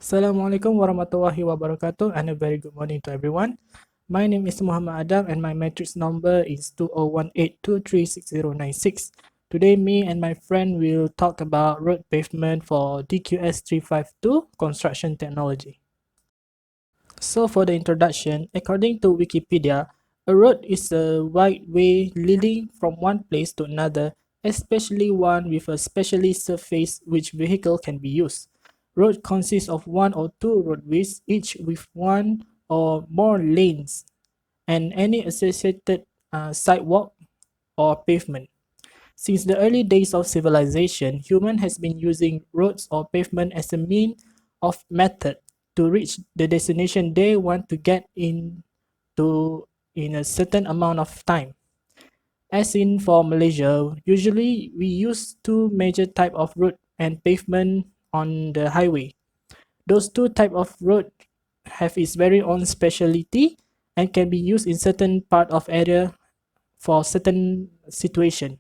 Assalamualaikum warahmatullahi wabarakatuh and a very good morning to everyone. My name is Muhammad Adam and my matrix number is 2018236096. Today me and my friend will talk about road pavement for DQS352 Construction Technology. So for the introduction, according to Wikipedia, a road is a wide way leading from one place to another, especially one with a specially surface which vehicle can be used. Road consists of one or two roadways, each with one or more lanes, and any associated sidewalk or pavement. Since the early days of civilization, human has been using roads or pavement as a mean of method to reach the destination they want to get into in a certain amount of time. As in for Malaysia, usually we use two major type of road and pavement on the highway. Those two type of road have its very own speciality and can be used in certain part of area for certain situation.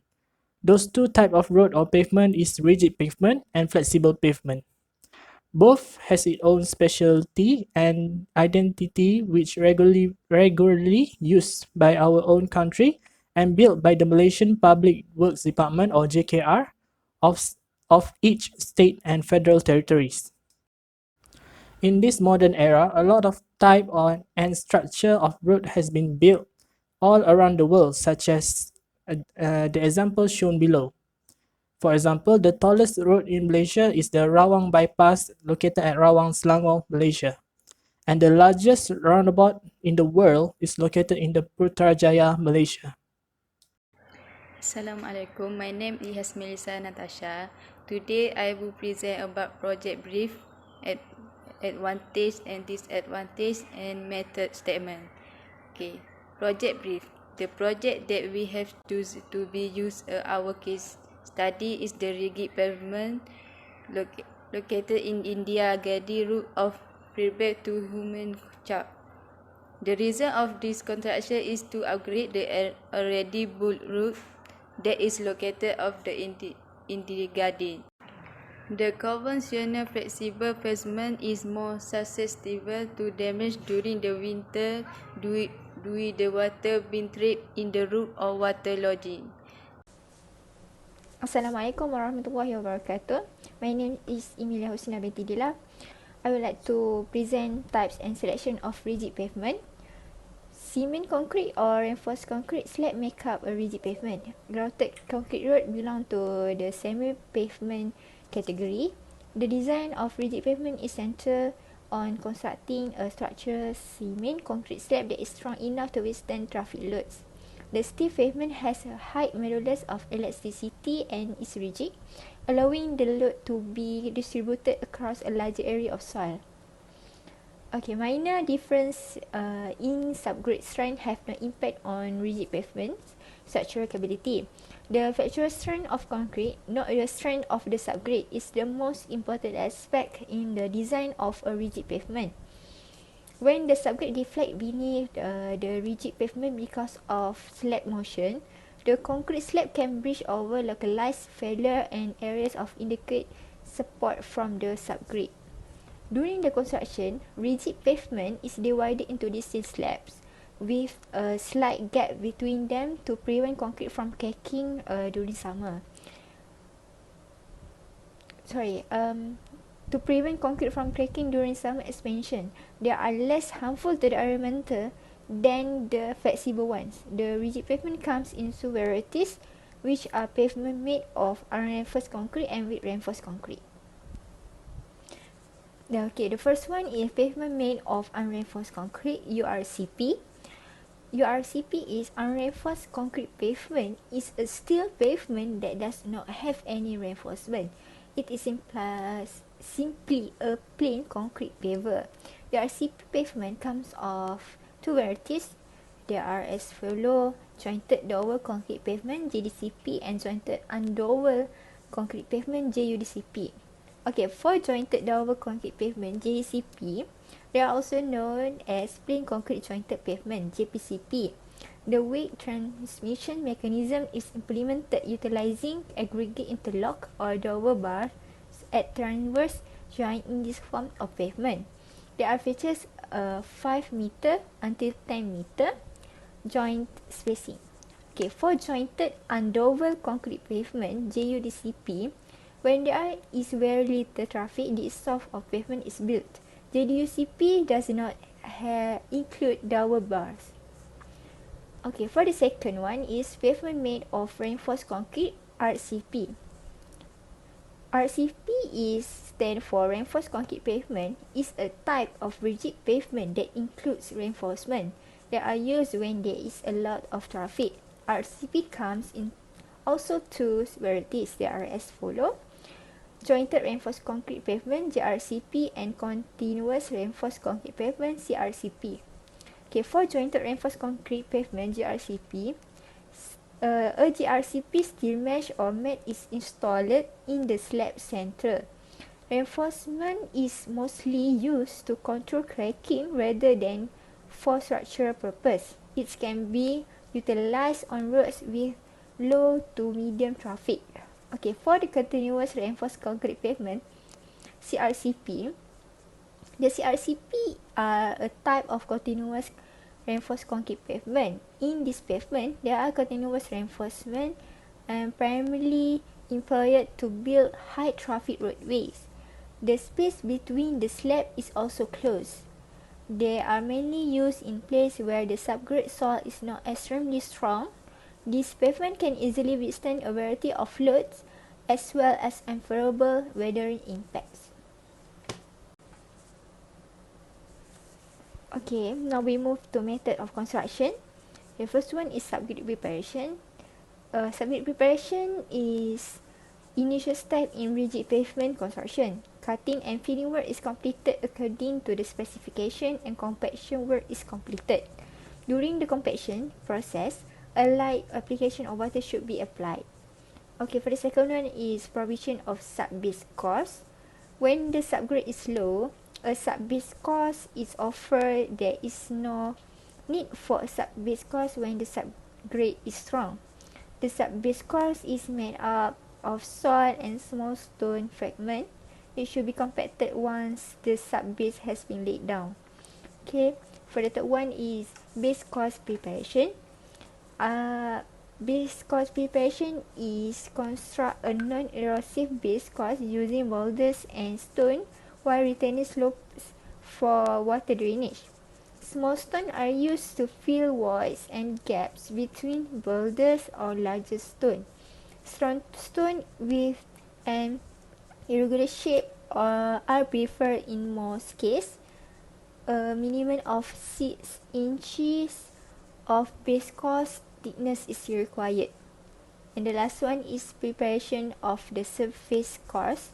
Those two type of road or pavement is rigid pavement and flexible pavement. Both has its own specialty and identity which regularly used by our own country and built by the Malaysian Public Works Department or JKR of each state and federal territories. In this modern era, a lot of type and structure of road has been built all around the world, such as the example shown below. For example, the tallest road in Malaysia is the Rawang Bypass located at Rawang, Selangor, Malaysia. And the largest roundabout in the world is located in the Putrajaya, Malaysia. Assalamualaikum. My name is Melissa Natasha. Today I will present about project brief, advantage and disadvantage and method statement. Okay, project brief. The project that we have to be used our case study is the rigid pavement located in India Gadi route of Perak to Human Chap. The reason of this construction is to upgrade the already built route that is located off the Indigadi. The conventional flexible pavement is more susceptible to damage during the winter due the water being trapped in the root or water lodging. Assalamualaikum warahmatullahi wabarakatuh. My name is Emilia Husna binti Dila. I would like to present types and selection of rigid pavement. Cement concrete or reinforced concrete slab make up a rigid pavement. Grouted concrete road belong to the semi-pavement category. The design of rigid pavement is centered on constructing a structural cement concrete slab that is strong enough to withstand traffic loads. The stiff pavement has a high modulus of elasticity and is rigid, allowing the load to be distributed across a larger area of soil. Okay, minor difference in subgrade strength have no impact on rigid pavements structural capability. The factual strength of concrete, not the strength of the subgrade, is the most important aspect in the design of a rigid pavement. When the subgrade deflect beneath the rigid pavement because of slab motion, the concrete slab can bridge over localized failure and areas of inadequate support from the subgrade. During the construction, rigid pavement is divided into distinct slabs with a slight gap between them to prevent concrete from cracking during summer. To prevent concrete from cracking during summer expansion, they are less harmful to the environment than the flexible ones. The rigid pavement comes in two varieties, which are pavement made of unreinforced concrete and with reinforced concrete. Okay, the first one is pavement made of unreinforced concrete, URCP. URCP is unreinforced concrete pavement is a steel pavement that does not have any reinforcement. It is simply a plain concrete paver. URCP pavement comes of two varieties. There are as follow: jointed dowel concrete pavement JDCP and jointed undowel concrete pavement JUDCP. Okay, for jointed dowel concrete pavement JCP, they are also known as plain concrete jointed pavement JPCP. The weight transmission mechanism is implemented utilizing aggregate interlock or dowel bars at transverse joint in this form of pavement. There are features 5 meter until 10 meter joint spacing. Okay, for jointed undouble concrete pavement (JUDCP), when there is very little traffic, this sort of pavement is built. JUDCP does not include double bars. Okay, for the second one is pavement made of reinforced concrete (RCP). RCP is stand for reinforced concrete pavement, is a type of rigid pavement that includes reinforcement that are used when there is a lot of traffic. RCP comes in also two varieties. They are as follow: jointed reinforced concrete pavement (JRCP) and continuous reinforced concrete pavement (CRCP). Okay, for jointed reinforced concrete pavement (JRCP), a JRCP steel mesh or mat is installed in the slab center. Reinforcement is mostly used to control cracking rather than for structural purpose. It can be utilized on roads with low to medium traffic. Okay, for the continuous reinforced concrete pavement (CRCP), the CRCP are a type of continuous reinforced concrete pavement. In this pavement, there are continuous reinforcement and primarily employed to build high traffic roadways. The space between the slab is also closed. They are mainly used in places where the subgrade soil is not extremely strong. This pavement can easily withstand a variety of loads as well as unfavorable weathering impacts. Okay, now we move to method of construction. The first one is subgrade preparation. Subgrade preparation is initial step in rigid pavement construction. Cutting and filling work is completed according to the specification and compaction work is completed. During the compaction process, a light application of water should be applied. Okay, for the second one is provision of sub-base course. When the subgrade is low, a sub-base course is offered. There is no need for a sub-base course when the subgrade is strong. The sub-base course is made up of soil and small stone fragment. It should be compacted once the sub-base has been laid down. Okay, for the third one is base course preparation. Base course preparation is construct a non-erosive base course using boulders and stone while retaining slopes for water drainage. Small stones are used to fill voids and gaps between boulders or larger stone. Strong stone with an irregular shape are preferred in most cases. A minimum of 6 inches of base course thickness is required. And the last one is preparation of the surface course.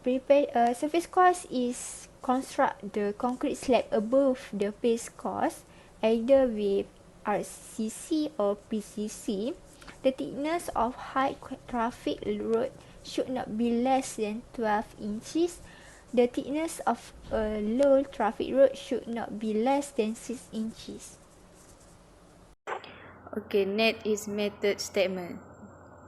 Surface course is construct the concrete slab above the base course either with RCC or PCC. The thickness of high traffic road should not be less than 12 inches. The thickness of a low traffic road should not be less than 6 inches. Okay, next is method statement.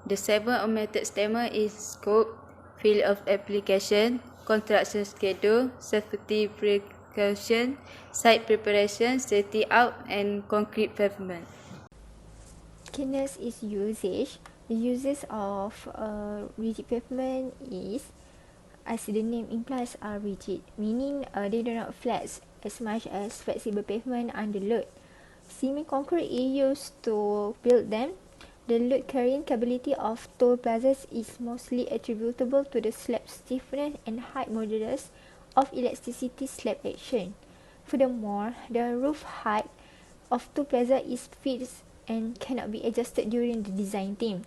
The 7th method statement is scope, field of application, construction schedule, safety precaution, site preparation, safety out, and concrete pavement. Okay, next is usage. The uses of rigid pavement is, as the name implies, are rigid, meaning they do not flex as much as flexible pavement under load. Cement concrete is used to build them. The load carrying capability of toll plazas is mostly attributable to the slab stiffness and height modulus of elasticity slab action. Furthermore, the roof height of toll plaza is fixed and cannot be adjusted during the design team.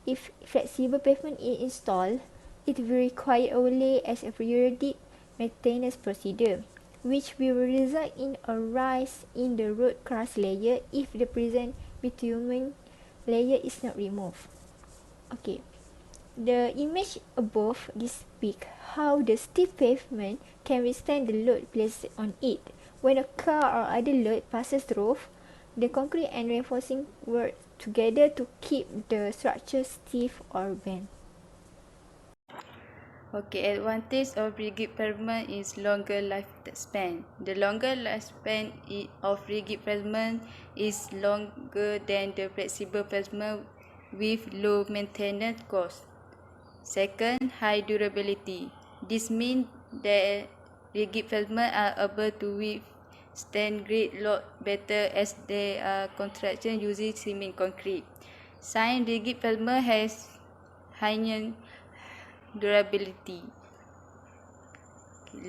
If flexible pavement is installed, it will require overlay as a periodic maintenance procedure, which will result in a rise in the road crust layer if the present bitumen layer is not removed. Okay, the image above depict how the stiff pavement can withstand the load placed on it. When a car or other load passes through, the concrete and reinforcing work together to keep the structure stiff or bent. Okay, advantage of rigid pavement is longer lifespan. The longer lifespan of rigid pavement is longer than the flexible pavement with low maintenance cost. Second, high durability. This means that rigid pavement are able to withstand great load better as they are construction using cement concrete. Since rigid pavement has higher durability.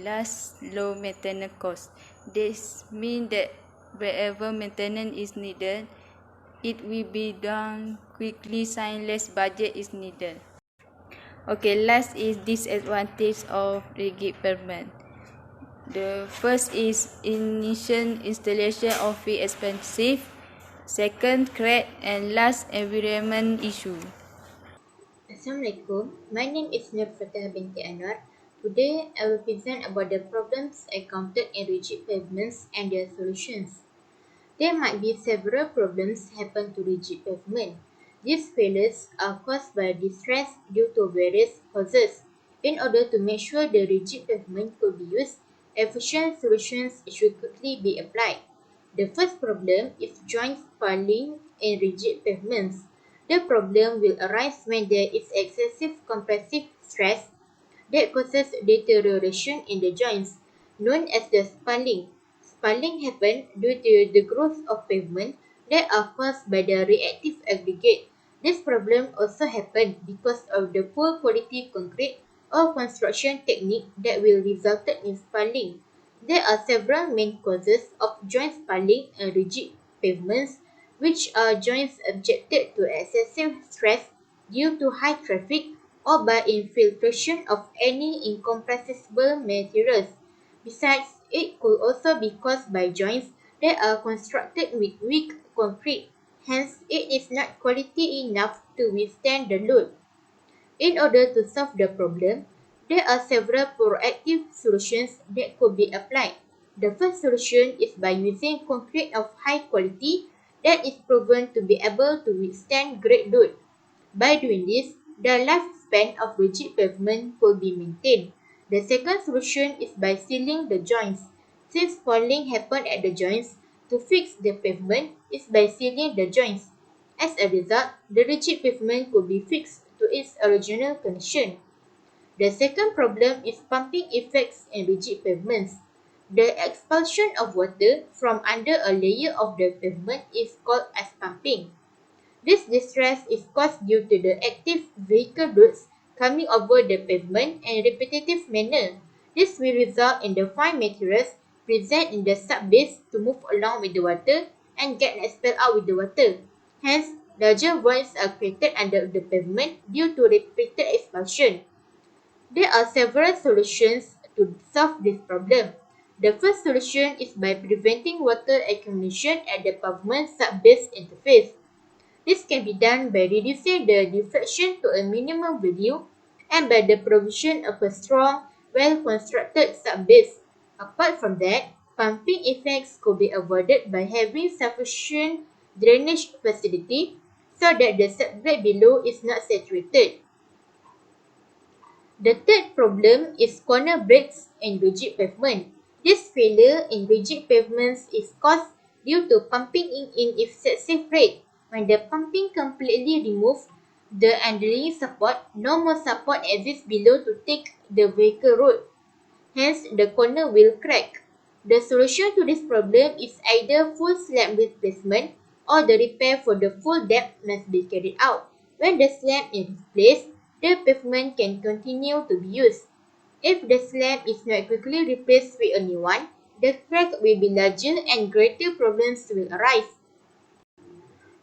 Last, low maintenance cost. This means that wherever maintenance is needed, it will be done quickly since less budget is needed. Okay, last is disadvantage of rigid pavement. The first is initial installation of it expensive. Second, crack, and last, environment issue. Assalamualaikum. My name is Nur Fatah binti Anwar. Today, I will present about the problems encountered in rigid pavements and their solutions. There might be several problems happen to rigid pavement. These failures are caused by distress due to various causes. In order to make sure the rigid pavement could be used, efficient solutions should quickly be applied. The first problem is joint spalling in rigid pavements. The problem will arise when there is excessive compressive stress that causes deterioration in the joints, known as the spalling. Spalling happens due to the growth of pavement that are caused by the reactive aggregate. This problem also happens because of the poor quality concrete or construction technique that will result in spalling. There are several main causes of joint spalling and rigid pavements, which are joints subjected to excessive stress due to high traffic or by infiltration of any incompressible materials. Besides, it could also be caused by joints that are constructed with weak concrete. Hence, it is not quality enough to withstand the load. In order to solve the problem, there are several proactive solutions that could be applied. The first solution is by using concrete of high quality that is proven to be able to withstand great load. By doing this, the lifespan of rigid pavement could be maintained. The second solution is by sealing the joints. Since falling happens at the joints, to fix the pavement is by sealing the joints. As a result, the rigid pavement could be fixed to its original condition. The second problem is pumping effects in rigid pavements. The expulsion of water from under a layer of the pavement is called as pumping. This distress is caused due to the active vehicle loads coming over the pavement in a repetitive manner. This will result in the fine materials present in the subbase to move along with the water and get expelled out with the water. Hence, larger voids are created under the pavement due to repeated expulsion. There are several solutions to solve this problem. The first solution is by preventing water accumulation at the pavement subbase interface. This can be done by reducing the deflection to a minimum value and by the provision of a strong, well-constructed subbase. Apart from that, pumping effects could be avoided by having sufficient drainage facility so that the subgrade below is not saturated. The third problem is corner breaks in rigid pavement. This failure in rigid pavements is caused due to pumping in excessive rate. When the pumping completely removes the underlying support, no more support exists below to take the vehicle road. Hence, the corner will crack. The solution to this problem is either full slab replacement or the repair for the full depth must be carried out. When the slab is replaced, the pavement can continue to be used. If the slab is not quickly replaced with a new one, the crack will be larger and greater problems will arise.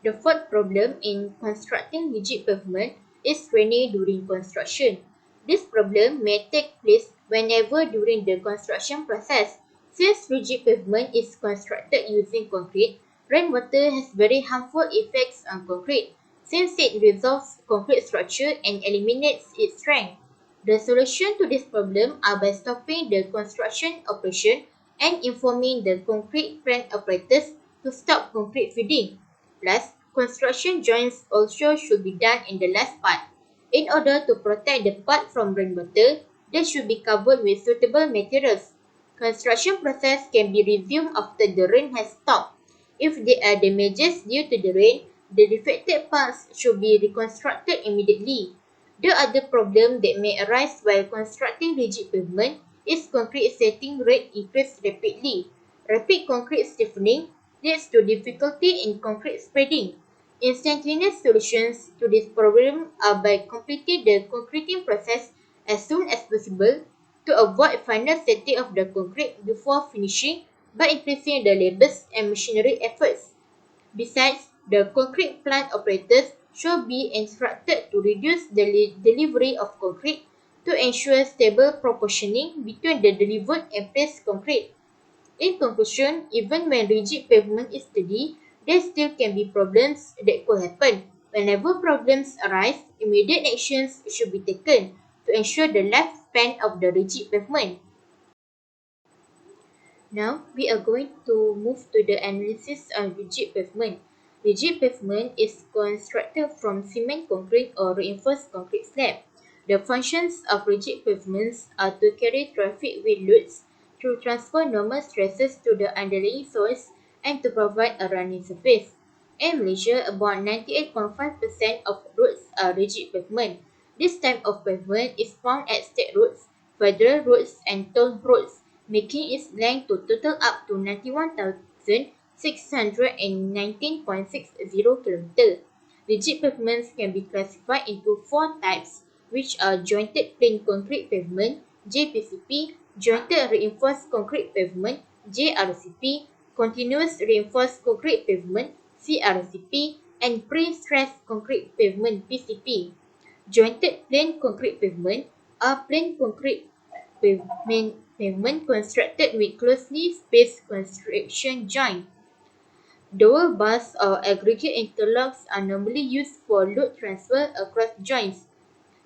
The fourth problem in constructing rigid pavement is training during construction. This problem may take place whenever during the construction process. Since rigid pavement is constructed using concrete, rainwater has very harmful effects on concrete since it resolves concrete structure and eliminates its strength. The solution to this problem are by stopping the construction operation and informing the concrete crane operators to stop concrete feeding. Plus, construction joints also should be done in the last part. In order to protect the part from rainwater, They should be covered with suitable materials. Construction process can be resumed after the rain has stopped. If there are damages due to the rain, the defected parts should be reconstructed immediately. The other problem that may arise while constructing rigid pavement is concrete setting rate increase rapidly. Rapid concrete stiffening leads to difficulty in concrete spreading. Instantaneous solutions to this problem are by completing the concreting process as soon as possible to avoid final setting of the concrete before finishing by increasing the labours and machinery efforts. Besides, the concrete plant operators should be instructed to reduce the delivery of concrete to ensure stable proportioning between the delivered and placed concrete. In conclusion, even when rigid pavement is steady, there still can be problems that could happen. Whenever problems arise, immediate actions should be taken to ensure the lifespan of the rigid pavement. Now, we are going to move to the analysis of rigid pavement. Rigid pavement is constructed from cement concrete or reinforced concrete slab. The functions of rigid pavements are to carry traffic with loads, to transfer normal stresses to the underlying soils, and to provide a running surface. In Malaysia, about 98.5% of roads are rigid pavement. This type of pavement is found at state roads, federal roads, and toll roads, making its length to total up to 91,619.60 km. Rigid pavements can be classified into four types, which are jointed plain concrete pavement, JPCP, jointed reinforced concrete pavement, JRCP, continuous reinforced concrete pavement, CRCP, and pre-stressed concrete pavement, PCP. Jointed plain concrete pavement are plain concrete pavement constructed with closely spaced construction joint. Dowel bars or aggregate interlocks are normally used for load transfer across joints.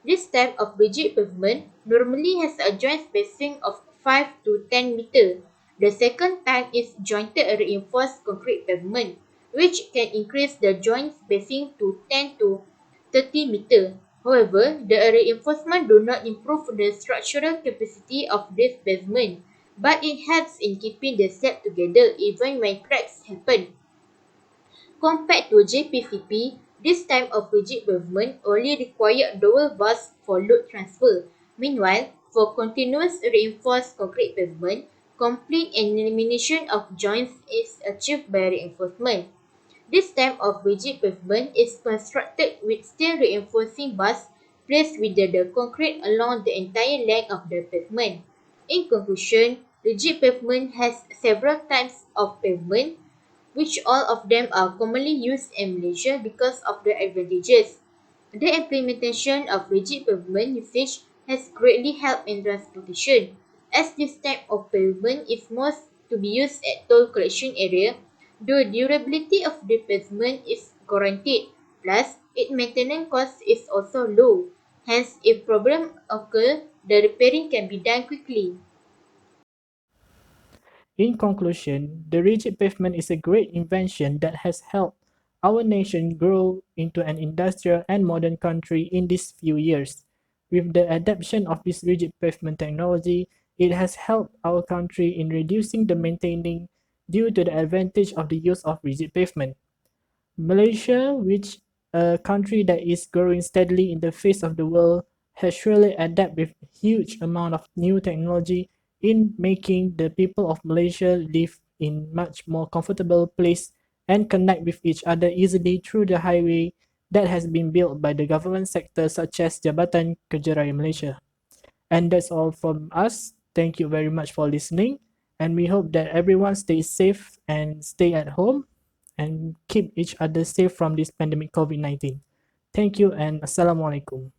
This type of rigid pavement normally has a joint spacing of 5 to 10 meter. The second type is jointed reinforced concrete pavement, which can increase the joint spacing to 10 to 30 meter. However, the reinforcement do not improve the structural capacity of this pavement, but it helps in keeping the slab together even when cracks happen. Compared to JPCP, this type of rigid pavement only required dowel bars for load transfer. Meanwhile, for continuous reinforced concrete pavement, complete elimination of joints is achieved by reinforcement. This type of rigid pavement is constructed with steel reinforcing bars placed within the concrete along the entire length of the pavement. In conclusion, rigid pavement has several types of pavement, which all of them are commonly used in Malaysia because of their advantages. The implementation of rigid pavement usage has greatly helped in transportation, as this type of pavement is most to be used at toll collection area. The durability of the pavement is guaranteed, plus its maintenance cost is also low. Hence, if problem occur, the repairing can be done quickly. In conclusion, the rigid pavement is a great invention that has helped our nation grow into an industrial and modern country in these few years. With the adoption of this rigid pavement technology, it has helped our country in reducing the maintaining due to the advantage of the use of rigid pavement. Malaysia, which a country that is growing steadily in the face of the world, has surely adapted with huge amount of new technology in making the people of Malaysia live in much more comfortable place and connect with each other easily through the highway that has been built by the government sector such as Jabatan Kerja Raya Malaysia. And that's all from us. Thank you very much for listening. And we hope that everyone stays safe and stay at home and keep each other safe from this pandemic COVID-19. Thank you and Assalamualaikum.